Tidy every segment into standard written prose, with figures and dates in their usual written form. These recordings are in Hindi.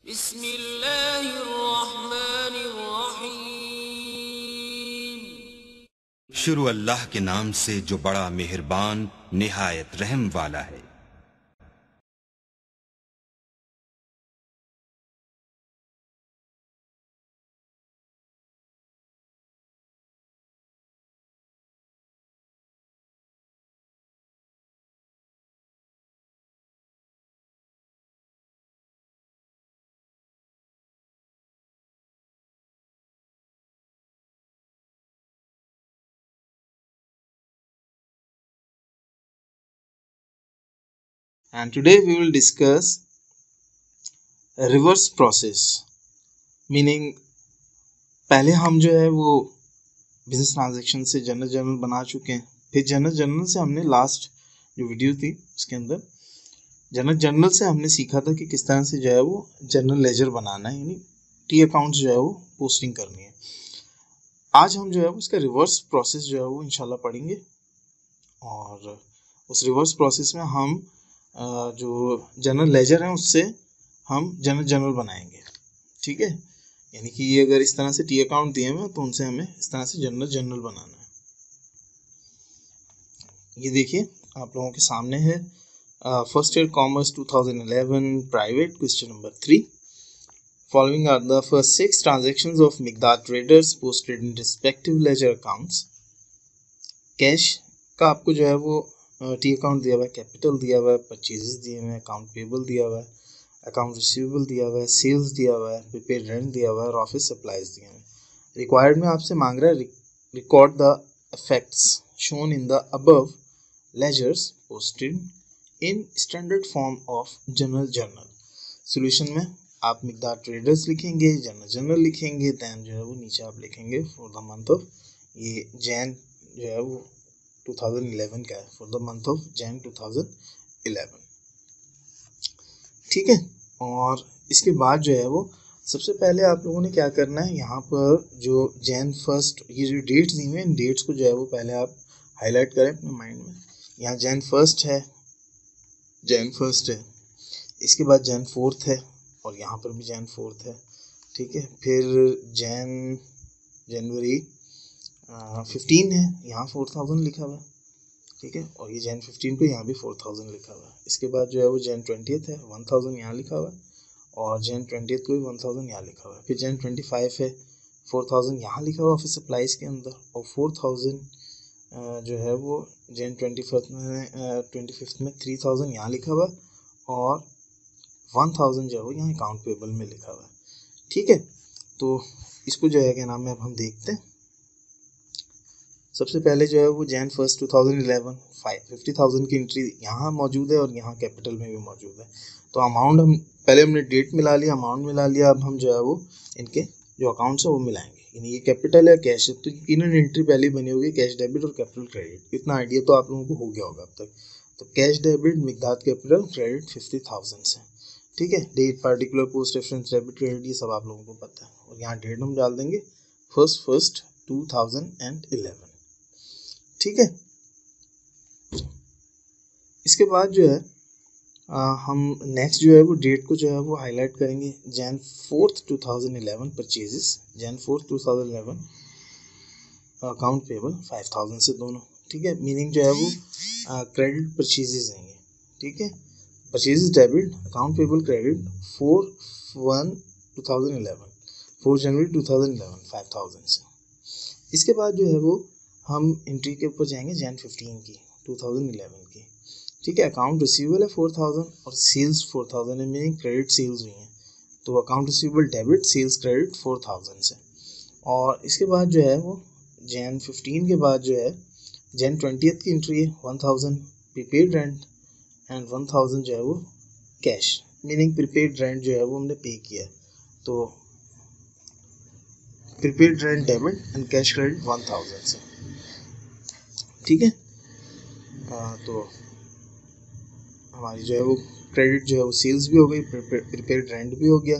बिस्मिल्लाहिर्रहमानिर्रहीम। शुरू अल्लाह के नाम से जो बड़ा मेहरबान निहायत रहम वाला है। And today we will discuss reverse process, meaning पहले हम जो है वो बिजनेस ट्रांजैक्शन से जर्नल बना चुके हैं। फिर जर्नल से हमने लास्ट जो वीडियो थी उसके अंदर जर्नल से हमने सीखा था कि किस तरह से जो है वो जर्नल लेजर बनाना है, यानी टी अकाउंट जो है वो पोस्टिंग करनी है। आज हम जो है उसका रिवर्स प्रोसेस जो है वो इंशाल्लाह पढ़ेंगे और उस रिवर्स प्रोसेस में हम जो जनरल लेजर है उससे हम जनरल बनाएंगे। ठीक है, यानी कि ये अगर इस तरह से टी अकाउंट दिए हुए तो उनसे हमें इस तरह से जनरल बनाना है। ये देखिए आप लोगों के सामने है first year commerce 2011 private question number 3। Following are the first 6 transactions of Miqdar traders posted in respective ledger accounts. Cash का आपको जो है वो टी अकाउंट दिया हुआ है, कैपिटल दिया हुआ है, परचेजेस दिए हुए हैं, अकाउंट पेबल दिया हुआ है, अकाउंट रिसीवेबल दिया हुआ है, सेल्स दिया हुआ है, प्रीपेड रेंट दिया हुआ है और ऑफिस सप्लाईज दिए हुए हैं। रिक्वायर्ड में आपसे मांग रहा है record the effects shown in the above ledgers posted in standard form of journal. Solution में आप मिकदार ट्रेडर्स लिखेंगे, जर्नल लिखेंगे, दैन जो है वो नीचे आप लिखेंगे फॉर द मंथ ऑफ ये जैन जो है वो 2011 का है, for the month of Jain 2011। ठीक है, और इसके बाद जो है वो सबसे पहले आप लोगों ने क्या करना है, यहाँ पर जो जैन फर्स्ट ये जो डेट्स दी हुई हैं इन डेट्स को जो है वो पहले आप हाईलाइट करें अपने माइंड में। यहाँ जैन फर्स्ट है, इसके बाद जैन फोर्थ है और यहाँ पर भी जैन फोर्थ है। ठीक है, फिर जनवरी 15 है, यहाँ 4000 लिखा हुआ है। ठीक है, और ये जैन 15 पे यहाँ भी 4000 लिखा हुआ है। इसके बाद जो है वो जैन 20th है, 1000 यहाँ लिखा हुआ है और जैन 20th को भी 1000 यहाँ लिखा हुआ है। फिर जैन 25 है, 4000 यहाँ लिखा हुआ ऑफिस सप्लाईज के अंदर और 4000 जो है वो जैन 25th में 3000 यहाँ लिखा हुआ और 1000 जो है वो यहाँ अकाउंट पेबल में लिखा हुआ है। ठीक है, तो इसको जो है क्या नाम है अब हम देखते हैं। सबसे पहले जो है वो जैन फर्स्ट 2011 50,000 की एंट्री यहाँ मौजूद है और यहाँ कैपिटल में भी मौजूद है। तो अमाउंट हम पहले हमने डेट मिला लिया, अमाउंट मिला लिया, अब हम जो है वो इनके जो अकाउंट्स है वो मिलाएंगे। यानी ये कैपिटल है, कैश है, तो इन्होंने एंट्री पहले बनी होगी कैश डेबिट और कैपिटल क्रेडिट। इतना आइडिया तो आप लोगों को हो गया होगा अब तक। तो cash debit Mikdar capital credit 50,000 से। ठीक है, date particular post reference debit credit ये सब आप लोगों को पता है और यहाँ डेट हम डाल देंगे 1st 2011। ठीक है, इसके बाद जो है हम नेक्स्ट जो है वो डेट को जो है वो हाईलाइट करेंगे। Jain 4th 2011 purchases, Jain 4th 2011 account payable 5000 से दोनों। ठीक है, मीनिंग जो है वो क्रेडिट परचेजेस आएंगे। ठीक है, purchases debit, account payable credit 4 जनवरी 2011 5000 से। इसके बाद जो है वो हम एंट्री के ऊपर जाएंगे जैन 15 की 2011 की। ठीक है, अकाउंट रिसीवेबल है 4000 और सेल्स 4000 है, मीनिंग क्रेडिट सेल्स हुई हैं। तो account receivable debit, sales credit 4000 से। और इसके बाद जो है वो जैन 15 के बाद जो है जैन 20th की एंट्री है 1000 प्रीपेड रेंट एंड 1000 जो है वो कैश, मीनिंग प्रीपेड रेंट जो है वो हमने पे किया है। तो prepaid rent debit and cash credit 1000 से। ठीक है, तो हमारी जो है वो क्रेडिट जो है वो सेल्स भी हो गई, प्रीपेड रेंट भी हो गया।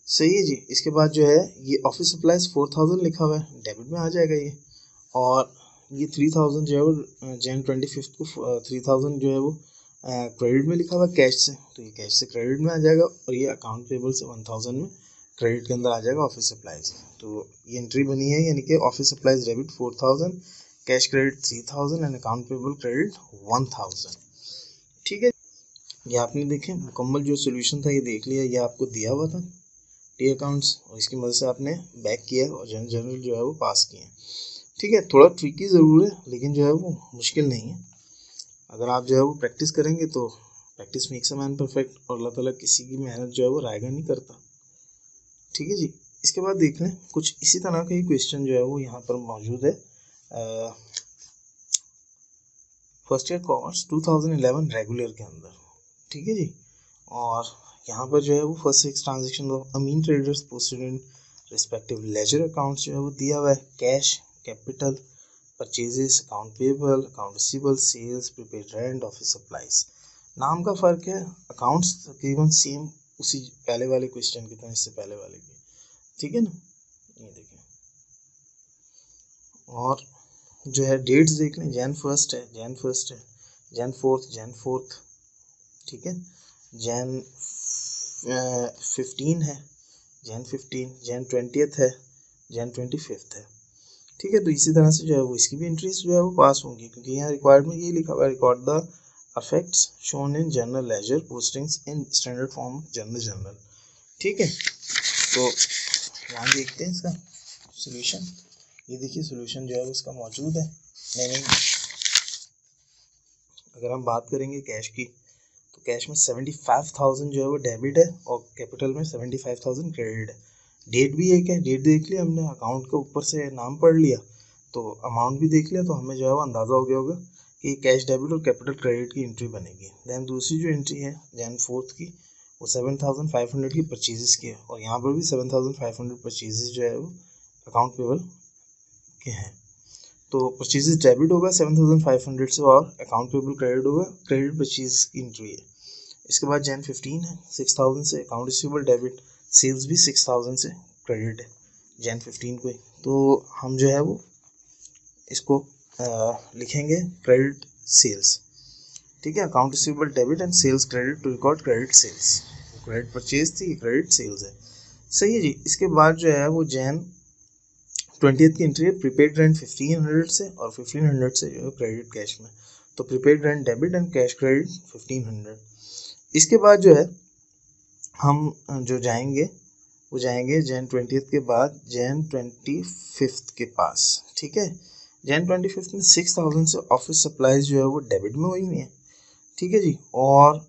सही है जी। इसके बाद जो है ये ऑफिस सप्लाईज 4000 लिखा हुआ है, डेबिट में आ जाएगा ये। और ये 3000 जो है वो जैन 25 को 3000 जो है वो क्रेडिट में लिखा हुआ कैश से, तो ये कैश से क्रेडिट में आ जाएगा, और ये अकाउंट पेबल से 1000 में क्रेडिट के अंदर आ जाएगा ऑफिस सप्लाईज। तो ये एंट्री बनी है, यानी कि office supplies debit 4000, cash credit 3000 and account payable credit 1000। ठीक है, ये आपने देखें मुकम्मल जो सोल्यूशन था ये देख लिया, ये आपको दिया हुआ था टी अकाउंट्स, और इसकी मदद से आपने बैक किया और जनरल जो है वो पास किए। ठीक है, थोड़ा ट्रिकी ज़रूर है, लेकिन जो है वो मुश्किल नहीं है। अगर आप जो है वो प्रैक्टिस करेंगे तो practice makes a man perfect, और अल्लाह ताला किसी की मेहनत जो है वो रायगा नहीं करता। ठीक है जी, इसके बाद देख लें कुछ इसी तरह का ही क्वेश्चन जो है वो यहाँ पर मौजूद है। फर्स्ट ईयर कॉमर्स 2011 रेगुलर के अंदर। ठीक है जी, और यहाँ पर जो है वो first 6 transaction of Amin traders posted in respective ledger accounts जो है वो दिया हुआ है। Cash, capital, purchases, account payable, account receivable, sales, prepaid rent, office supplies. नाम का फ़र्क है, अकाउंट्स तकरीबन सेम उसी पहले वाले क्वेश्चन की तरह, इससे पहले वाले की। ठीक है ना, ये देखें, और जो है डेट्स देख लें, जैन फर्स्ट है, जैन 4th, ठीक है, जैन 15 है, जैन 20th है, जैन 25 है। ठीक है, तो इसी तरह से जो है वो इसकी भी एंट्रीज जो है वो पास होंगी, क्योंकि यहाँ रिक्वायर्ड में ये लिखा हुआ है, record the affects shown in journal ledger postings in standard form journal. ठीक है, तो यहाँ देखते हैं इसका सोल्यूशन। ये देखिए सोल्यूशन जो है वो इसका मौजूद है। नहीं, अगर हम बात करेंगे कैश की, तो कैश में 75,000 जो है वो डेबिट है, और कैपिटल में 75,000 क्रेडिट है। डेट भी एक है, डेट देख लिया हमने, अकाउंट के ऊपर से नाम पढ़ लिया, तो अमाउंट भी देख लिया, तो हमें जो है वो अंदाज़ा हो गया होगा कि कैश डेबिट और कैपिटल क्रेडिट की एंट्री बनेगी। दैन दूसरी जो एंट्री है जैन 4th की, वो 7,500 की परचेजेस की है, और यहाँ पर भी 7,500 परचेजेस जो है वो अकाउंट पेबल के हैं। तो परचेजेस डेबिट होगा 7,500 से, और अकाउंट पेबल क्रेडिट होगा, क्रेडिट परचेज की एंट्री है। इसके बाद जैन 15 है, 6,000 से अकाउंट रिसीवेबल डेबिट, सेल्स भी 6,000 से क्रेडिट है जैन 15 को ही। तो हम जो है वो इसको लिखेंगे क्रेडिट सेल्स। ठीक है, account receivable debit and sales credit to record credit sales. Credit purchase थी, क्रेडिट सेल्स है। सही है जी। इसके बाद जो है वो जैन 20th की एंट्री है, प्रीपेड रेंट 1500 से, और 1500 से जो है क्रेडिट कैश में, तो prepaid rent debit and cash credit 1500। इसके बाद जो है हम जो जाएंगे वो जाएंगे जैन 20th के बाद जैन 25th के पास। ठीक है, जैन 25th में 6,000 से ऑफिस सप्लाईज जो है वो डेबिट में हुई है। ठीक है जी, और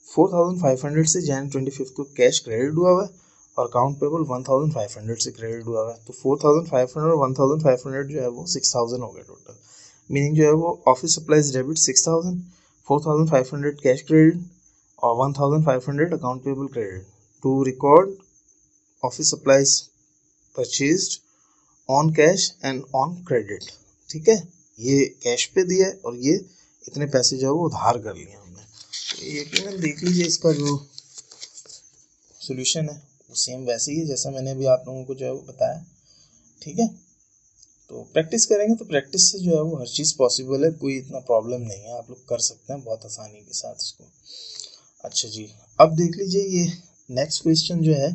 4,500 से जैन 25th को कैश क्रेडिट हुआ हुआ है, और अकाउंट पेबल 1,500 से क्रेडिट हुआ है। तो 4,500 और 1,500 जो है वो 6,000 हो गया टोटल। मीनिंग जो है वो office supplies debit 6,000, 4,500 cash credit, और 1,500 account payable credit to record office supplies purchased on cash and on credit. ठीक है, ये कैश पे दिया है, और ये इतने पैसे जो है वो उधार कर लिए हमने। तो यकीनन देख लीजिए इसका जो सोल्यूशन है वो सेम वैसे ही है जैसा मैंने अभी आप लोगों को जो है वो बताया। ठीक है, तो प्रैक्टिस करेंगे तो प्रैक्टिस से जो है वो हर चीज़ पॉसिबल है, कोई इतना प्रॉब्लम नहीं है, आप लोग कर सकते हैं बहुत आसानी के साथ इसको। अच्छा जी, अब देख लीजिए ये नेक्स्ट क्वेश्चन जो है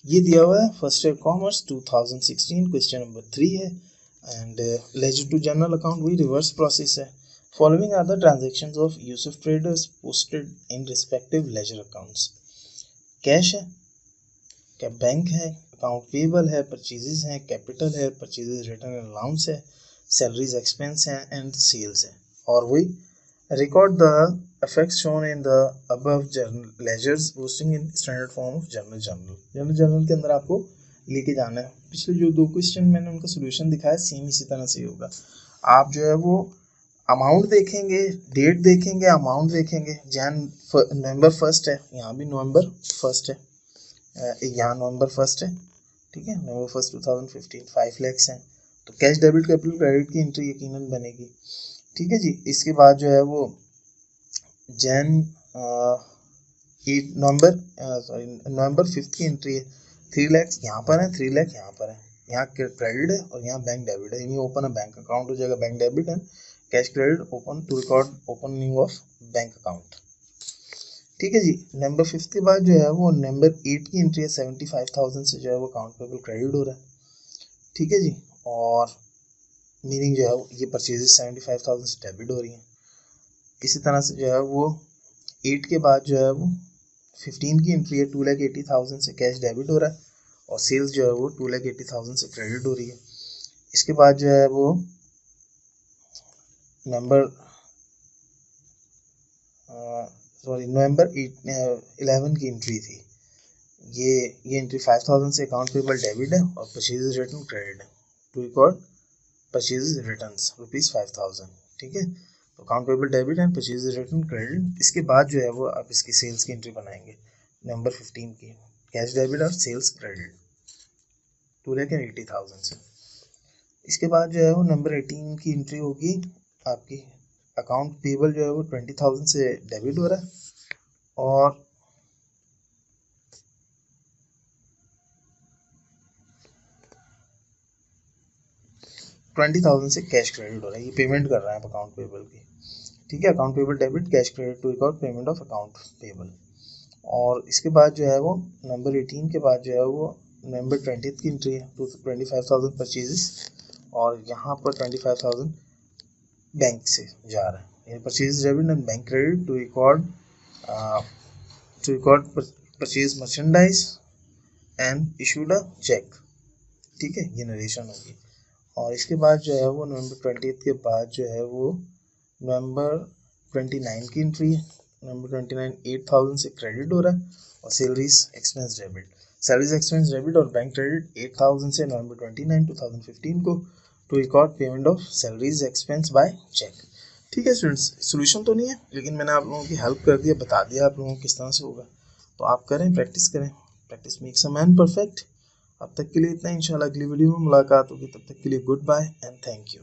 ये दिया हुआ है first year commerce 2016, question number 3 है, and ledger to general account वही रिवर्स प्रोसेस है। Following are the transactions of Yusuf traders posted in respective ledger accounts. Cash है, क्या बैंक है, अकाउंट पेबल है, परचेजेस हैं, कैपिटल है, परचेजेस रिटर्न एंड अलाउंस है, सैलरीज एक्सपेंस है, एंड सेल्स है। और वही record the effects shown in the above ledgers posting in standard form of journal के अंदर आपको लेके जाना है। पिछले जो 2 क्वेश्चन मैंने उनका सोल्यूशन दिखाया सेम इसी तरह से होगा। आप जो है वो अमाउंट देखेंगे, डेट देखेंगे, अमाउंट देखेंगे। नवंबर 1 है, यहाँ भी नवंबर 1 है, यहाँ नवंबर 1 है। ठीक है, नवंबर 1 2015 5 लाख है, तो कैश डेबिट कैपिटल क्रेडिट की एंट्री यकीनन बनेगी। ठीक है जी, इसके बाद जो है वो जैन नवंबर 5 की एंट्री है, 3 लाख यहाँ पर है, 3 लाख यहाँ पर है, यहाँ क्रेडिट है और यहाँ बैंक डेबिट है, यानी ओपन अ बैंक अकाउंट हो जाएगा bank debit and cash credit open to record opening of bank account. ठीक है जी। नंबर 5 के बाद जो है वो नंबर 8 की एंट्री है 75,000 से जो है वो अकाउंट पेबल क्रेडिट हो रहा है। ठीक है जी। और मीनिंग जो है ये परचेजेस 75,000 से डेबिट हो रही हैं। इसी तरह से जो है वो 8 के बाद जो है वो 15 की एंट्री है 2,80,000 से कैश डेबिट हो रहा है और सेल्स जो है वो 2,80,000 से क्रेडिट हो रही है। इसके बाद जो है वो नवंबर 11 की एंट्री थी। ये एंट्री 5,000 से अकाउंट पेबल डेबिट है और परचेजेस रिटर्न क्रेडिट है टू रिकॉर्ड परचेजेस रिटर्न्स ₹5,000। ठीक है, तो account payable debit and purchases return credit. इसके बाद जो है वो आप इसकी सेल्स की एंट्री बनाएंगे नंबर 15 की, कैश डेबिट और सेल्स क्रेडिट 2,80,000 से। इसके बाद जो है वो नंबर 18 की एंट्री होगी आपकी अकाउंट पेबल जो है वो 20,000 से डेबिट हो रहा है और $20,000 से कैश क्रेडिट हो रहा है। ये पेमेंट कर रहे हैं आप अकाउंट पेबल की। ठीक है, account payable debit cash credit to record payment of account payable. और इसके बाद जो है वो नंबर 18 के बाद जो है वो नंबर 20 की एंट्री है 25,000 परचेजेस और यहाँ पर 25,000 बैंक से जा रहा है। ये purchase debit and bank credit to record purchase merchandise and issued a cheque. ठीक है, ये नरेशन होगी। और इसके बाद जो है वो नवंबर 20 के बाद जो है वो नवंबर 29 की एंट्री है। नंबर 29 8,000 से क्रेडिट हो रहा है और सैलरीज एक्सपेंस डेबिट और बैंक क्रेडिट 8,000 से नवंबर 29 2015 को to record payment of salaries expense by cheque. ठीक है स्टूडेंट्स, सोल्यूशन तो नहीं है लेकिन मैंने आप लोगों की हेल्प कर दिया, बता दिया आप लोगों को किस तरह से होगा। तो आप करें, प्रैक्टिस करें, practice makes a man perfect. अब तक के लिए इतना, इंशाल्लाह अगली वीडियो में मुलाकात होगी। तब तक के लिए goodbye and thank you.